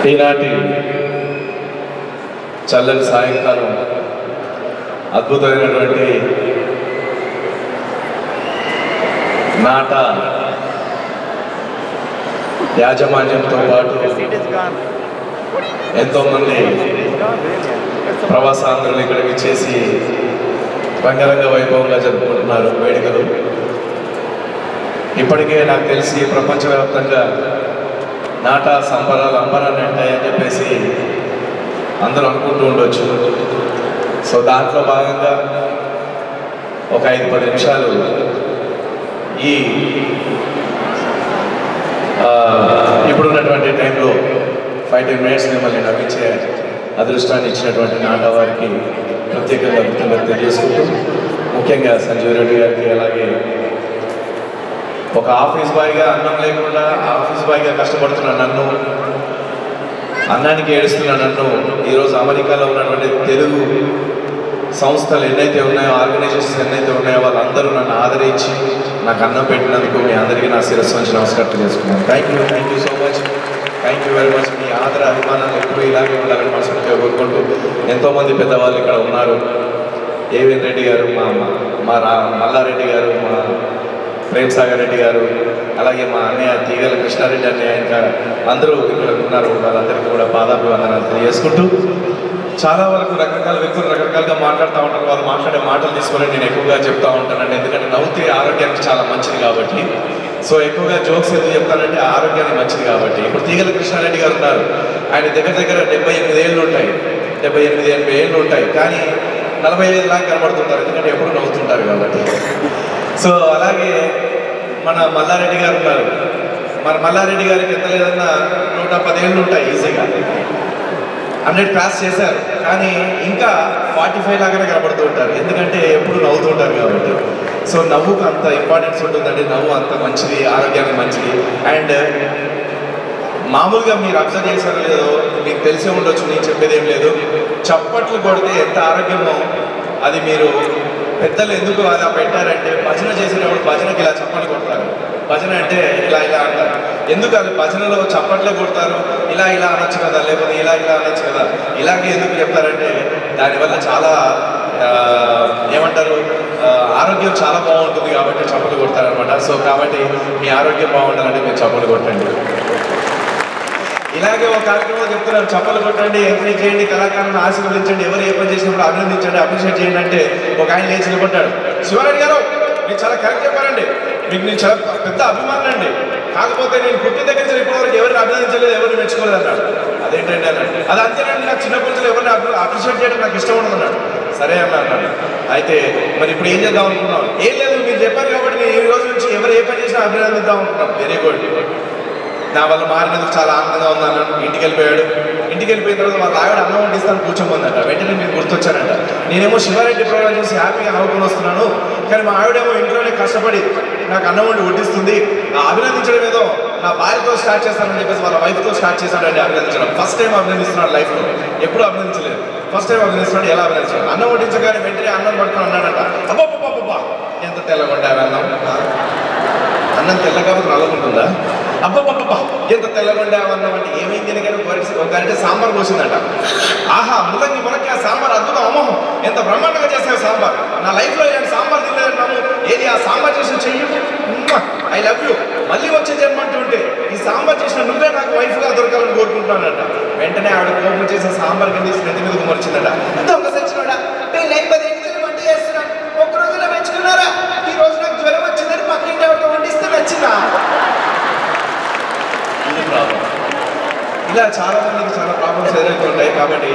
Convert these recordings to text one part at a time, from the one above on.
ఈనాటి చల్లని సాయంకాలం అద్భుతమైనటువంటి నాట యాజమాన్యంతో పాటు ఎంతోమంది ప్రవాసాంధ్రులు ఇక్కడికి చేసి రంగరంగ వైభవంగా జరుపుకుంటున్నారు వేడుకలు. ఇప్పటికే నాకు తెలిసి ప్రపంచవ్యాప్తంగా నాట సంబరాలు అంబరాలు ఉంటాయని చెప్పేసి అందరూ అనుకుంటూ ఉండొచ్చు. సో దాంట్లో భాగంగా ఒక 5-10 నిమిషాలు ఈ ఇప్పుడున్నటువంటి టైంలో 5-10 మినిట్స్ మిమ్మల్ని నవ్వించే అదృష్టాన్ని ఇచ్చినటువంటి నాట వారికి ప్రత్యేకంగా కృతజ్ఞతలు తెలియజేసుకుంటూ, ముఖ్యంగా సంజీవ్ రెడ్డి గారికి, అలాగే ఒక ఆఫీస్ బాయ్గా అన్నం లేకుండా ఆఫీస్ బాయ్గా కష్టపడుతున్న నన్ను, అన్నానికి ఏడుస్తున్న నన్ను ఈరోజు అమెరికాలో ఉన్నటువంటి తెలుగు సంస్థలు ఎన్నైతే ఉన్నాయో, ఆర్గనైజేషన్స్ ఎన్నైతే ఉన్నాయో వాళ్ళందరూ నన్ను ఆదరించి నాకు అన్నం పెట్టినందుకు మీ అందరికీ నా శిరస్సు నుంచి నమస్కారం చేసుకున్నాను. Thank you so much, thank you very much. మీ ఆదర అభిమానాలు ఎప్పుడు ఇలాగే ఉండాలని మనస్ఫూర్తిగా కోరుకుంటూ, ఎంతోమంది పెద్దవాళ్ళు ఇక్కడ ఉన్నారు. ఏవిఎన్ రెడ్డి గారు, మా మల్లారెడ్డి గారు, మా ప్రేమ్ సాగర్ రెడ్డి గారు, అలాగే మా అన్నయ్య తీగల కృష్ణారెడ్డి అన్నయ్య, ఇంకా అందరూ ఇక్కడ ఉన్నారు. వాళ్ళందరికీ కూడా పాదాభివందనాలు తెలియజేసుకుంటూ, చాలా వరకు రకరకాల వ్యక్తులు రకరకాలుగా మాట్లాడుతూ ఉంటారు. వాళ్ళు మాట్లాడే మాటలు తీసుకొని నేను ఎక్కువగా చెప్తూ ఉంటానండి, ఎందుకంటే నవ్వుతే ఆరోగ్యానికి చాలా మంచిది కాబట్టి. సో ఎక్కువగా జోక్స్ ఎందుకు చెప్తానంటే ఆరోగ్యానికి మంచిది కాబట్టి. ఇప్పుడు తీగల కృష్ణారెడ్డి గారు ఉన్నారు, ఆయన దగ్గర 78 ఏళ్ళు ఉంటాయి, 78-80 ఏళ్ళు ఉంటాయి, కానీ 45 లాగా కనబడుతుంటారు, ఎందుకంటే ఎప్పుడు నవ్వుతుంటారు కాబట్టి. సో అలాగే మన మల్లారెడ్డి గారు ఉన్నారు, మన మల్లారెడ్డి గారికి ఎంత లేదన్నా 110 ఏళ్ళు ఉంటాయి ఈజీగా, 100 క్రాస్ చేశారు, కానీ ఇంకా 45 లాగానే కనబడుతూ ఉంటారు, ఎందుకంటే ఎప్పుడు నవ్వుతూ ఉంటారు కాబట్టి. సో నవ్వుకు అంత ఇంపార్టెన్స్ ఉంటుందండి, నవ్వు అంత మంచిది, ఆరోగ్యానికి మంచిది. అండ్ మామూలుగా మీరు అబ్జర్వ్ చేశారో లేదో మీకు తెలిసే ఉండొచ్చు, నేను చెప్పేది ఏం లేదు, చప్పట్లు కొడితే ఎంత ఆరోగ్యమో అది మీరు పెద్దలు ఎందుకు అలా పెట్టారంటే, భజన చేసేటప్పుడు భజనకి ఇలా చప్పట్లు కొడతారు. భజన అంటే ఇలా అంటారు, ఎందుకు అది భజనలో చప్పట్లే కొడతారు, ఇలా అనొచ్చు కదా, లేకపోతే ఇలా అనొచ్చు కదా, ఇలాగే ఎందుకు చెప్తారంటే దానివల్ల చాలా ఏమంటారు, ఆరోగ్యం చాలా బాగుంటుంది కాబట్టి చప్పట్లు కొడతారనమాట. సో కాబట్టి మీ ఆరోగ్యం బాగుండాలంటే మీరు చప్పట్లు కొట్టండి. ఇలాగే ఒక కార్యక్రమం చెప్తున్నారు, చప్పలు కొట్టండి, ఎంకరేజ్ చేయండి, కళాకారులను ఆశీర్వదించండి, ఎవరు ఏ పని చేసినప్పుడు అభినందించండి, అప్రిషియేట్ చేయండి అంటే ఒక ఆయన లేచి నిలబడ్డాడు, శివారెడ్డి గారు మీరు చాలా కరెక్ట్ చెప్పారండి, మీకు నేను చాలా పెద్ద అభిమానులండి, కాకపోతే నేను పుట్టిన దగ్గర నుంచి ఇప్పటివరకు ఎవరిని అభినందించలేదు, ఎవరిని మెచ్చుకోలేదు అన్నాడు. అదేంటండి అన్నాడు. అది అంతేనండి, నాకు చిన్నప్పటి నుంచి ఎవరిని అప్రిషియేట్ చేయడం నాకు ఇష్టం ఉండదు అన్నాడు. సరే అన్నాడు. అయితే మరి ఇప్పుడు ఏం చేద్దాం అనుకున్నాం? ఏం లేదు, మీరు చెప్పారు కాబట్టి నేను ఈ రోజు నుంచి ఎవరు ఏ పని చేసినా అభినందిద్దాం అనుకున్నాను. వెరీ గుడ్, నా వల్ల మారినందుకు చాలా ఆనందంగా ఉంది అన్నాడు. ఇంటికి వెళ్ళిపోయాడు. ఇంటికి వెళ్ళిపోయిన తర్వాత వాళ్ళ ఆవిడ అన్నం వండిస్తాను కూర్చోమందట. వెంటనే మీరు గుర్తొచ్చానంట. నేనేమో శివారెడ్డి ప్రోగ్రాం చూసి హ్యాపీగా నవ్వుకొని వస్తున్నాను, కానీ మా ఆవిడేమో ఇంట్లోనే కష్టపడి నాకు అన్నం వండి వడ్డిస్తుంది. అభినందించడం ఏదో నా భార్యతో స్టార్ట్ చేస్తానని చెప్పేసి వాళ్ళ వైఫ్తో స్టార్ట్ చేశాడండి అభినందించడం. ఫస్ట్ టైం అభినందిస్తున్నాడు లైఫ్లో, ఎప్పుడు అభినందించలేదు, ఫస్ట్ టైం అభినందిస్తున్నాడు. ఎలా అభినందించాడు? అన్నం వడ్డించగానే వెంటనే అన్నం పట్టుకొని అన్నాడంట, అబ్బా ఎంత తెల్లగా ఉండాలి అన్నం, అన్నం తెల్లగా నల్లగుంటుందా, అబ్బబ్బబ్బా ఎంత తెల్లగా ఉండామన్నాం అంటే ఏమైంది అని ఒక గంట సాంబార్ పోసిందంట. ఆహా మునక్కి ఆ సాంబార్ అద్భుతం, అమ్మోహం ఎంత బ్రహ్మాండంగా చేసావు సాంబార్, నా లైఫ్లో ఇలాంటి సాంబార్ తినలేదన్నాము, ఏది ఆ సాంబార్ చేసిన చెయ్యి, ఐ లవ్ యూ, మళ్ళీ వచ్చే జన్మంటుంటే ఈ సాంబార్ చేసిన నువ్వే నాకు వైఫ్గా దొరకాలని కోరుకుంటున్నానంట. వెంటనే ఆవిడ కోపం చేసిన సాంబార్ కింద నెత్తి మీద కుమర్చిందట. దొంగ సచ్చినోడా, నేను 50 ఏళ్ళు వంట చేస్తున్నాను, ఒక్కరోజులో మెచ్చుకున్నారా, ఈ రోజు నాకు జ్వరం వచ్చిందని పక్కింటి ఆవిడ వండిస్తే నచ్చిందా? ఇది ప్రాబ్లం. ఇలా చాలా మందికి చాలా ప్రాబ్లమ్స్ ఎదురవుతుంటాయి. కాబట్టి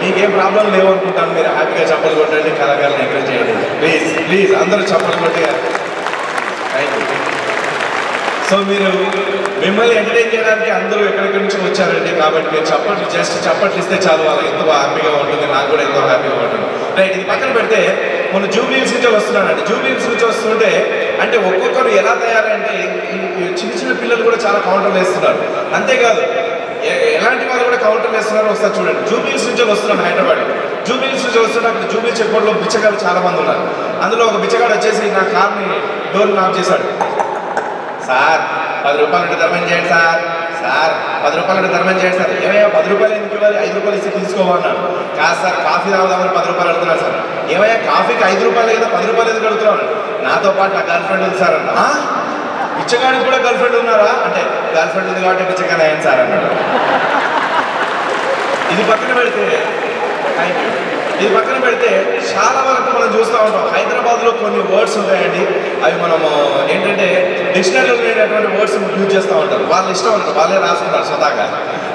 మీకేం ప్రాబ్లం లేవు అనుకుంటాను, మీరు హ్యాపీగా చప్పలు కొట్టండి, కళాకారులను ఎంకరేజ్ చేయండి. ప్లీజ్ అందరూ చప్పలు కొట్టి. Thank you. సో మీరు మిమ్మల్ని ఎంటర్టైన్ చేయడానికి అందరూ ఎక్కడెక్కడి నుంచి వచ్చారండి, కాబట్టి మీరు చప్పట్లు ఇస్తే చాలు, వాళ్ళకి ఎంతో హ్యాపీగా ఉంటుంది, నాకు కూడా ఎంతో హ్యాపీగా ఉంటుంది. రైట్, ఇది పక్కన పెడితే మొన్న జూబ్లీ హిల్స్ నుంచి వస్తున్నానండి. జూబ్లీ హిల్స్ నుంచి వస్తుంటే అంటే ఒక్కొక్కరు ఎలా తయారంటే చిన్న పిల్లలు కూడా చాలా కౌంటర్లు వేస్తున్నారు. అంతేకాదు ఎలాంటి వాళ్ళు కూడా కౌంటర్లు వేస్తున్నారు, ఒకసారి చూడండి. జూబ్లీ హిల్స్ నుంచి వస్తున్నాను హైదరాబాద్. జూబ్లీ హిల్స్ నుంచి వస్తుంటే అక్కడ జూబ్లీ చెక్ బోర్డులో బిచ్చగాళ్ళు చాలా మంది ఉన్నారు. అందులో ఒక బిచ్చగాడు వచ్చేసి నా కార్ని డోర్ లాక్ చేశాడు. సార్ 10 రూపాయలు ఉంటే ధర్మం చేయండి సార్, సార్ 10 రూపాయలు ధర్మం చేయండి సార్. ఏమయ్యా 10 రూపాయలు ఎందుకు ఇవ్వాలి, 5 రూపాయలు ఇస్తే తీసుకోమన్నాడు. కాదు సార్ కాఫీ తాగుదామని 10 రూపాయలు అడుగుతున్నాను సార్. ఏమయ్యా కాఫీకి 5 రూపాయలు కదా 10 రూపాయలు ఎందుకు అడుగుతున్నాను. నాతో పాటు నా గర్ల్ ఫ్రెండ్ ఉంది సార్ అన్న. పిచ్చగాడికి కూడా గర్ల్ ఫ్రెండ్ ఉన్నారా అంటే గర్ల్ ఫ్రెండ్ ఉంది కాబట్టి పిచ్చగానే అయ్యాను సార్ అన్నాడు. ఇది పక్కన పెడితే చాలా వరకు మనం చూస్తూ ఉంటాం. హైదరాబాద్లో కొన్ని వర్డ్స్ ఉంటాయండి, అవి మనము ఏంటంటే డిక్షనరీలో ఉండేటటువంటి వర్డ్స్ యూజ్ చేస్తూ ఉంటారు. వాళ్ళు ఇష్టం ఉంటారు, వాళ్ళే రాసుకుంటారు స్వతహాగా.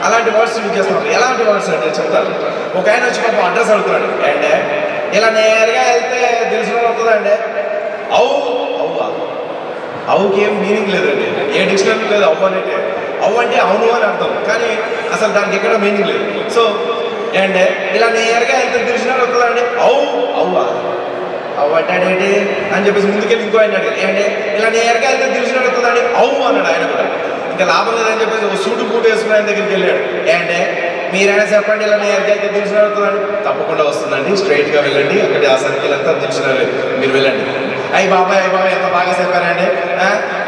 అలాంటి వర్డ్స్ యూజ్ చేస్తూ ఉంటారు. ఎలాంటి వర్డ్స్ అంటే చెప్తారు. ఒక ఆయన వచ్చి పాపం అడ్రస్ అడుగుతున్నాడు. అంటే ఇలా నేరుగా వెళ్తే తెలిసిన అవుతుందండి. అవుకి ఏం మీనింగ్ లేదండి, ఏ డిక్షనరీ లేదు అవ్వు అంటే. అవ్వు అంటే అవును అని అర్థం, కానీ అసలు దానికి ఎక్కడ మీనింగ్ లేదు. సో అంటే ఇలా నేరుగా ఎంత తెలిసినాడు వస్తుందండి. అవ్వా అవ్వటాడేంటి అని చెప్పేసి ముందుకెళ్ళి ఇంకో ఆయన అడిగారు. ఏంటంటే ఇలా నేరుగా ఎంత తెలిసినాడు వస్తుందండి. అన్నాడు ఆయన కూడా. ఇంకా లాభం లేదని చెప్పేసి ఒక సూటు బూట్ వేసుకుని ఆయన దగ్గరికి వెళ్ళాడు. ఏంటంటే మీరైనా చెప్పండి ఇలా నేరుగా అయితే తెలిసినాడు వస్తుందండి. తప్పకుండా వస్తుందండి, స్ట్రైట్గా వెళ్ళండి, అక్కడ ఆ సర్కిల్ అంతా తెలిసినారు, మీరు వెళ్ళండి. అయ్యి బాబాయ్ ఎంత బాగా చెప్పారండి.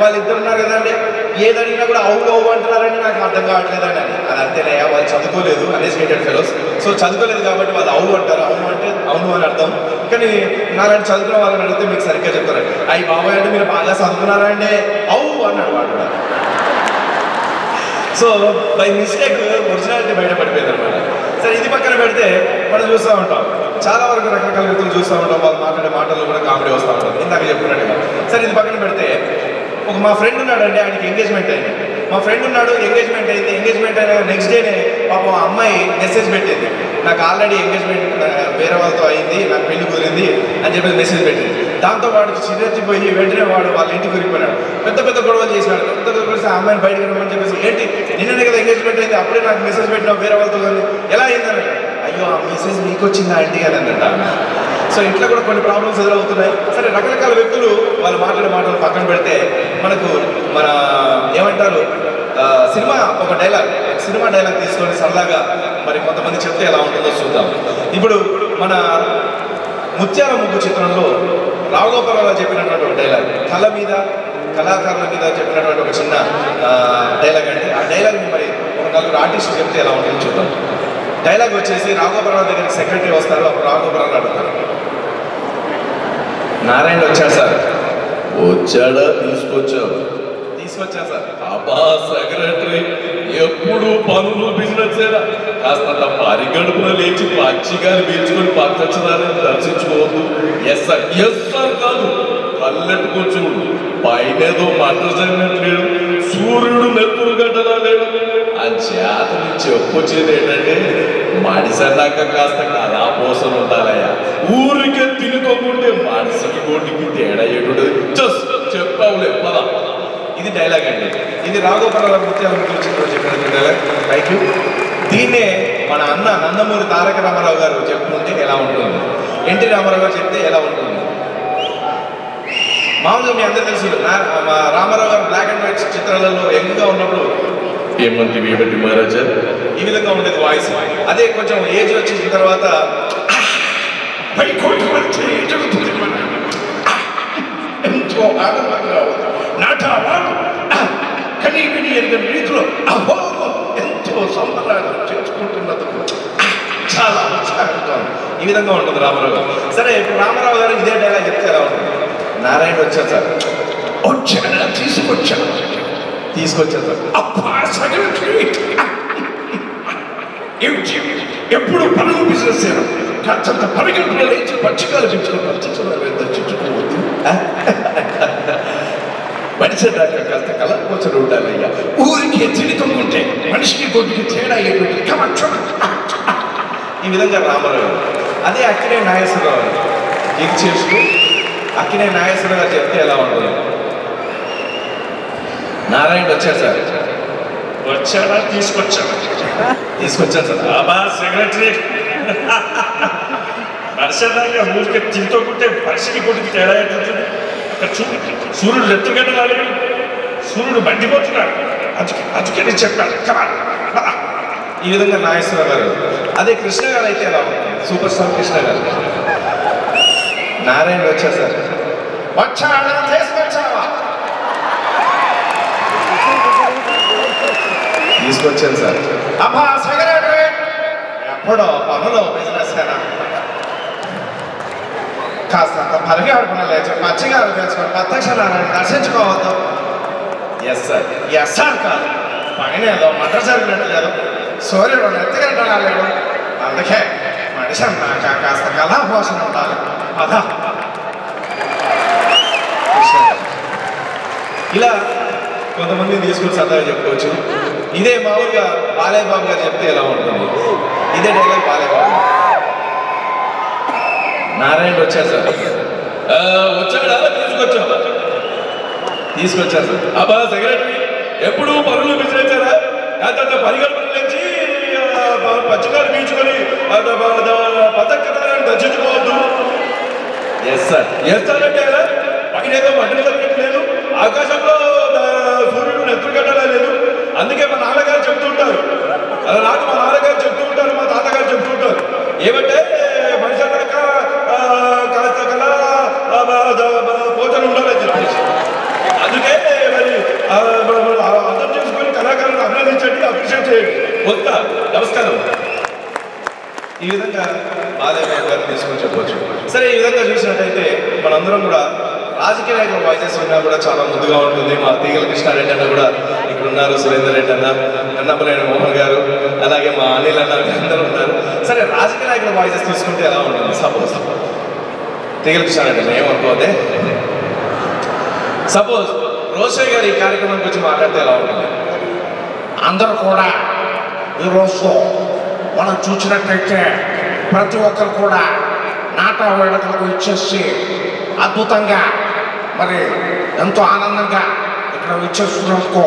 వాళ్ళు ఇద్దరు ఉన్నారు కదండి, ఏది అడిగినా కూడా అవ్వు అంటున్నారండి, నాకు అర్థం కావట్లేదండి అని. అది అంతేనే, వాళ్ళు చదువుకోలేదు అన్ఎడ్యుకేటెడ్ ఫెలోస్. సో చదువుకోలేదు కాబట్టి వాళ్ళు అవ్వు అంటారు. అవును అంటే అవును అని అర్థం. కానీ నాలాంటి చదువుకున్న వాళ్ళని అడిగితే మీకు సరిగ్గా చెప్తారండి. అయ్యి బాబాయ్ అంటే మీరు బాగా చదువుకున్నారా అండి, అవ్వు అన్నాడు వాడు. సో బై మిస్టేక్ ఒరిజినాలిటీ బయటపడిపోయింది అనమాట. సరే ఇది పక్కన పెడితే మనం చూస్తూ ఉంటాం, చాలా వరకు రకరకాల వ్యక్తులు చూస్తూ ఉంటాం. వాళ్ళు మాట్లాడే మాటల్లో కూడా కామెడీ వస్తూ ఉంటుంది, ఇందాక చెప్పుకున్నట్టుగా. సరే ఇది పక్కన పెడితే మా ఫ్రెండ్ ఉన్నాడండి, ఆయనకి ఎంగేజ్మెంట్ అయింది. మా ఫ్రెండ్ ఉన్నాడు, ఎంగేజ్మెంట్ అయింది. ఎంగేజ్మెంట్ అయిన నెక్స్ట్ డేనే పాపం ఆ అమ్మాయి మెసేజ్ పెట్టింది. నాకు ఆల్రెడీ ఎంగేజ్మెంట్ వేరే వాళ్ళతో అయింది, నాకు పెళ్లి కుదిరింది అని చెప్పేసి మెసేజ్ పెట్టింది. దాంతో వాడికి చిరెత్తిపోయి వెంటనే వాడు వాళ్ళ ఇంటికి వెళ్ళిపోయాడు. పెద్ద గొడవలు చేసినాడు. పెద్ద కలిసి ఆ అమ్మాయిని బయటకు రమ్మని చెప్పేసి, ఏంటి నిన్ననే కదా ఎంగేజ్మెంట్ అయింది, అప్పుడే నాకు మెసేజ్ పెట్టినావు వేరే వాళ్ళతో కానీ ఎలా అయిందని. అయ్యో ఆ మెసేజ్ మీకు వచ్చిందా అండి అని అన్నట్ట. సో ఇట్లా కూడా కొన్ని ప్రాబ్లమ్స్ ఎదురవుతున్నాయి. సరే రకరకాల వ్యక్తులు వాళ్ళు మాట్లాడే మాటలు పక్కన పెడితే మనకు మన ఏమంటారు సినిమా డైలాగ్ తీసుకొని సరదాగా మరి కొంతమంది చెప్తే ఎలా ఉంటుందో చూద్దాం. ఇప్పుడు మన ముత్యాల ముగ్గు చిత్రంలో రావుగోపాలరావు చెప్పినటువంటి ఒక డైలాగ్, కళ మీద కళాకారుల మీద చెప్పినటువంటి ఒక చిన్న డైలాగ్ అండి. ఆ డైలాగ్ని మరి ఒక 4 ఆర్టిస్టులు చెప్తే ఎలా ఉంటుందో చూద్దాం. డైలాగ్ వచ్చేసి రావుగోపాలరావు దగ్గరికి సెక్రటరీ వస్తారు. అప్పుడు రావుగోపాలరావు అడుగుతారు, నారాయణ వచ్చాడు సార్. వచ్చాడా? తీసుకొచ్చా సార్. అబ్బా సెక్రటరీ ఎప్పుడు పనులు బిజినెస్ కాస్త పరిగడుపున లేచి పచ్చిగాని పీల్చుకొని పచ్చదాన్ని దర్శించుకోవద్దు. ఎస్ సార్ కాదు, కళ్ళెట్టుకో చూడు, పైనేదో మంట లేడు, సూర్యుడు నెత్తురు గడ్డలా లేడు. ఆ చేత నుంచి చెప్పొచ్చేది ఏంటంటే మడిసన్నాక కాస్త కళాపోసలు ఉండాలయ్యా. ఊరికే తినుకోకుంటే మనిషికి గోటికి తేడా ఏడు జస్ట్ చెప్పావులే పద. ఇది డైలాగ్ అండి. ఇది రాఘోపాలరావు ముత్యాల ముగ్గుల చిత్రంలో చెప్పినటువంటి డైలాగ్. Thank you. దీన్నే మన అన్న నందమూరి తారక రామారావు గారు చెప్పుకుంటే ఎలా ఉంటుంది, ఎన్టీ రామారావు గారు చెప్తే ఎలా ఉంటుంది. మామూలుగా మీ అందరూ తెలుసు, రామారావు గారు బ్లాక్ అండ్ వైట్ చిత్రాలలో యంగ్గా ఉన్నప్పుడు ఏమంటే మహారాజా ఈ విధంగా ఉండేది వాయిస్. అదే కొంచెం ఏజ్ వచ్చిన తర్వాత ఎంతో ఆనందంగా కనీ విని ఎరిగిన రీతిలో ఎంతో సంబరాలు చేసుకుంటున్నందుకు చాలా ఉత్సాహంగా ఈ విధంగా ఉంటుంది రామారావు గారు. సరే ఇప్పుడు రామారావు గారు ఇదే డైలాగ్ చెప్తే ఎలా ఉంటుంది. నారాయణ వచ్చాను సార్. వచ్చాను తీసుకొచ్చాను సార్. అబ్బా సెక్రటరీ ఎప్పుడు పనులు బిజినెస్ కాస్తంత పరిగెడుపులో లేచి పచ్చికాలు దర్శించుకోవద్దు. మనిషి దాకా కాస్త కళాపోచలు ఉండాలయ్యా. ఊరికి తిరిగి మనిషికి కొద్దికి తేడా అయ్యేటువంటి ఈ విధంగా రామారావు. అదే అక్కినే నాగేశ్వరరావు దిగ్ చేస్తూ అక్కినే నాగేశ్వరరావు గారు చెప్తే ఎలా ఉంటుంది. నారాయణ వచ్చాడు సార్. వచ్చాడా? తీసుకొచ్చాను సార్. అబ్బా సెక్రటరీ వర్షదాకా ఊరికే తింటోకుంటే మనిషికి కొద్దికి తేడా అవుతుంది. సూర్యుడు ఎత్తుగడ్డ రాలేదు, సూర్యుడు మండిపోతున్నాడు, అందుకని చెప్పాడు. ఈ విధంగా నాగేశ్వరరావు గారు. అదే కృష్ణ గారు అయితే ఎలా ఉంటుంది, సూపర్ స్టార్ కృష్ణ గారు. నారాయణ వచ్చారు సార్. వచ్చాడా? తీసుకొచ్చావా? తీసుకొచ్చాను సార్. అబ్బా సెక్రటరీ ఎప్పుడో పనులు బిజినెస్ అయినా కాస్తంత పరిగెడుకున్నా లేచి పచ్చిగా తెలుసుకొని ప్రత్యక్షాన్ని దర్శించుకోవద్దు. Yes sir. ఎస్ సార్ కాదు, పైన ఏదో మంట జరిగినట్టు లేదు, సూర్యుడు నెత్తిగంటనా లేడు. అందుకే మనిషి అన్నాక కాస్త కళాపోషణ ఉండాలి. అదా ఇలా కొంతమందిని తీసుకుని సరదాగా చెప్పుకోవచ్చు. ఇదే మామూలుగా బాలయ్య బాబు గారు చెప్తే ఎలా ఉంటుంది, ఇదే డైలాగ్ బాలయ్య బాబు. నారాయణ వచ్చారు సార్. వచ్చాడా? తీసుకొచ్చారు సార్. అబ్బా సెక్రటరీ ఎప్పుడు పనులు విసిరేచారా? కాకపోతే పరిగెడుపుల నుంచి పచ్చికారు పీల్చుకొని పథకాలను దర్శించుకోవద్దు. Yes sir. ఎస్ సార్ అంటే పైన ఏదో మంటలు జరగట్లేదు, ఆకాశంలో సూర్యుడు నెత్తురు కట్టడా లేదు. అందుకే మా నాన్నగారు చెప్తుంటారు, అలాగే మా నాన్నగారు చెప్తూ ఉంటారు, మా తాతగారు చెప్తూ ఉంటారు. ఏమంటే మనిషి అన్నాక కాస్త కళ భోజనం ఉండాలని చెప్పేసి. అందుకే మరి అర్థం చేసుకొని కళాకారులను అభినందించండి, అప్రిషియేట్ చేయండి. వస్తా. నమస్కారం. ఈ విధంగా బాలయ్య గారిని తీసుకొని చెప్పవచ్చు. సరే, ఈ విధంగా చూసినట్టయితే మనందరం కూడా రాజకీయ నాయకుల వాయిసెస్ ఉన్నా కూడా చాలా ముందుగా ఉంటుంది. మా తీగల కృష్ణారెడ్డి అన్న కూడా ఇక్కడ ఉన్నారు, సురేందర్ రెడ్డి అన్న, కన్నపనేని మోహన్ గారు, అలాగే మా అనిల్ అన్న, అందరూ ఉన్నారు. సరే, రాజకీయ నాయకుల వాయిసెస్ తీసుకుంటే ఎలా ఉంటుంది? సపోజ్ తీగల కృష్ణారెడ్డి ఏమనుకోతే, సపోజ్ రోషయ్య గారు ఈ కార్యక్రమానికి వచ్చి మాట్లాడితే ఎలా ఉంటుంది? అందరూ కూడా ఈరోజు మనం చూసినట్టయితే ప్రతి ఒక్కరు కూడా నాటా వేడుకలకు ఇచ్చేసి అద్భుతంగా మరి ఎంతో ఆనందంగా ఇక్కడ ఇచ్చేస్తున్నందుకు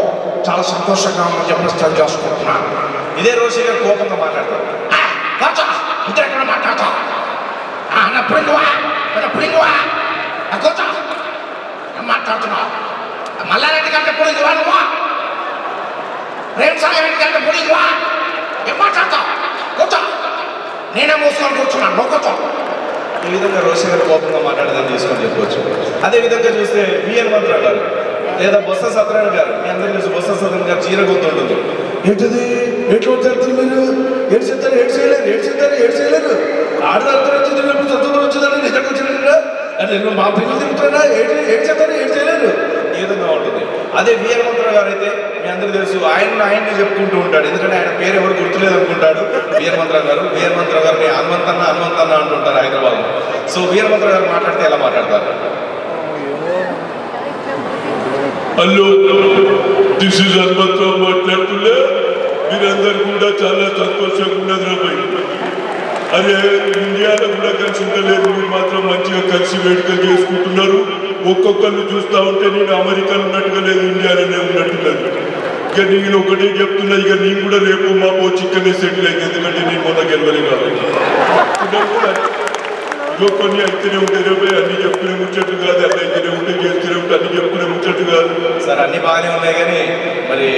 చాలా సంతోషంగా ఉందని చెప్పేసి తెలియజేసుకుంటున్నాను. ఇదే రోషయ్య గారు కోపంగా మాట్లాడతారు. ఇద్దరు ఎక్కడ మాట్లాడతావు? మాట్లాడుతున్నావు మల్లారెడ్డి కంటే పుడిందివా నువ్వు? ప్రేమ్ సాగర్ రెడ్డి కంటే పుడిందివా? ఏం మాట్లాడతావు? కూర్చో. నేనే మూసుకొని కూర్చున్నాను, నువ్వు కూర్చో. ఈ విధంగా రోషయ్య గారు కోపంగా మాట్లాడదని తీసుకొని చెప్పవచ్చు. అదే విధంగా చూస్తే విఎన్ మంత్రాలు గారు లేదా బొత్స సత్యనారాయణ గారు, మీ అందరికీ తెలుసు బొత్స సత్యనారాయణ గారు చీర గొంతు ఉంటుంది. ఏంటిది ఎట్లా జరుగుతుంది? మీరు ఏడు చెప్తారు, ఏడు చేయలేరు, ఏడు చెప్తారు, ఏడు చేయలేరు. ఆడదారు వచ్చినప్పుడు చదువుతూ వచ్చిందంటే నిజంగా వచ్చినట్టుగా అంటే మా పిల్లలు తిరుగుతారా? ఏడు చెప్తారు, ఏడు చేయలేరు. ఈ విధంగా ఉంటుంది. అదే విఎన్ మంత్రాలు గారు అయితే మీ అందరికీ తెలుసు, ఆయన్ని చెప్పుకుంటూ ఉంటాడు. ఎందుకంటే ఆయన పేరు ఎవరు గుర్తులేదు అనుకుంటాడు. విఎన్ మంత్రాలు గారు హనుమంతన్న అంటుంటారు హైదరాబాద్. సో విఎన్ మంత్రాలు గారు మాట్లాడితే ఎలా మాట్లాడతారు? హలో, దిస్ ఇస్ హనుమంతరావు మాట్లాడుతున్నా. మీరందరూ కూడా చాలా సంతోషంగా ఉన్నది రాబాయ్. అదే ఇండియాలో కూడా కలిసి ఉండలేదు, మీరు మాత్రం మంచిగా కలిసి వేడుకలు చేసుకుంటున్నారు. ఒక్కొక్కరిని చూస్తూ ఉంటే నేను అమెరికాలో ఉన్నట్టుగా లేదు, ఇండియాలోనే ఉన్నట్టులేదు. ఇక నేను ఒకటే చెప్తున్నా, ఇక నేను కూడా రేపు మా చిక్కనే సెటిల్ అయింది. ఎందుకంటే నేను మొన్న గెలవలే కాబట్టి ఇగో కొన్ని అయితేనే ఉంటాయి రేపు, అన్ని చెప్పుకునే ముచ్చట్టు కాదు. అన్నీ అయితేనే ఉంటే చేస్తూనే ఉంటే అన్ని చెప్పుకునే ముచ్చట్టు కాదు. సార్ అన్ని బాగానే ఉన్నాయి, కానీ మరి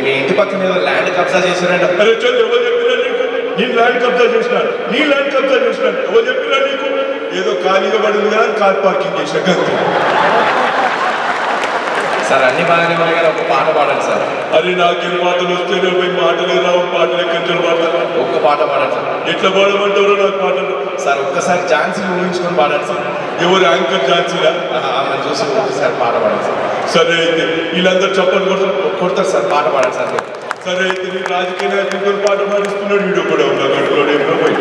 మీ ఇంటి పక్కన ఏదో ల్యాండ్ కబ్జా చేశారంట. అరే చల్, ఎవరు చెప్పినా నీకు? నేను ల్యాండ్ కబ్జా చేసినాను, నీ ల్యాండ్ కబ్జా చేసినాను. ఎవరు చెప్పినా నీకు? ఏదో ఖాళీగా పడింది కదా, కార్ పార్కింగ్ చేసిన గంత. సార్ అన్ని బాగానే ఉన్నాయి, కానీ ఒక పాట పాడండి సార్. అరే నాకేం మాటలు వస్తేనే పోయి మాటలే రావు, పాటలు ఎక్కడ పాడతాను? ఒక్క పాట పాడండి సార్. ఎట్లా పాడమంటారో నాకు పాటలు. సార్ ఒక్కసారి ఝాన్సీని ఊహించుకొని పాడండి సార్. ఎవరు యాంకర్ ఝాన్సీరా? ఆమెను చూసి ఒకసారి పాట పాడండి సార్. సరే అయితే వీళ్ళందరూ చెప్పండి కొడతారు సార్, పాట పాడండి సార్. సరే అయితే నీ రాజకీయ నాయకులతో పాట పాడిస్తున్నాడు, వీడియో కూడా ఉన్నా గడుపులో ఏమో పోయి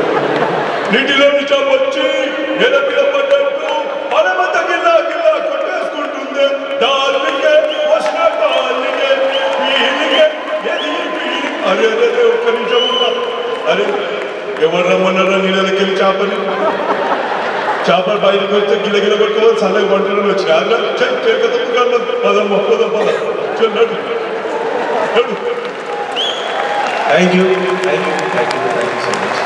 నీటిలో నిజం వచ్చి నెల మీద పడ్డట్టు మనమంతా గిల్లా గిల్లా కొట్టేసుకుంటుంది. డార్లింగే వస్తున్న డార్లింగే వీలింగే ఎది వీలి. అరే అరే ఒక్క నిమిషం ఉన్నా. అరే ఎవరు రమ్మన్నారా నీళ్ళకెళ్ళి చేపని? చేపలు బయటకు వస్తే గిలగిల కొట్టుకోవాలి, చల్లగా వంటలు వచ్చి పదమ్మ పదం పద నడు. Thank you so much.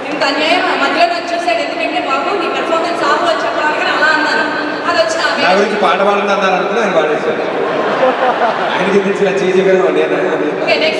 ఇంత అన్యాయం మధ్యలో వచ్చేసాడు. ఎందుకంటే బాబు నీ పెర్ఫార్మెన్స్ ఆఫ్లో చెప్పడానికి అలా అన్నారు. అది వచ్చి నా గురించి పాట పాడుతుంది అన్నారు అనుకుని ఆయన పాడేశారు. ఆయనకి తెలిసిన చేసి నెక్స్ట్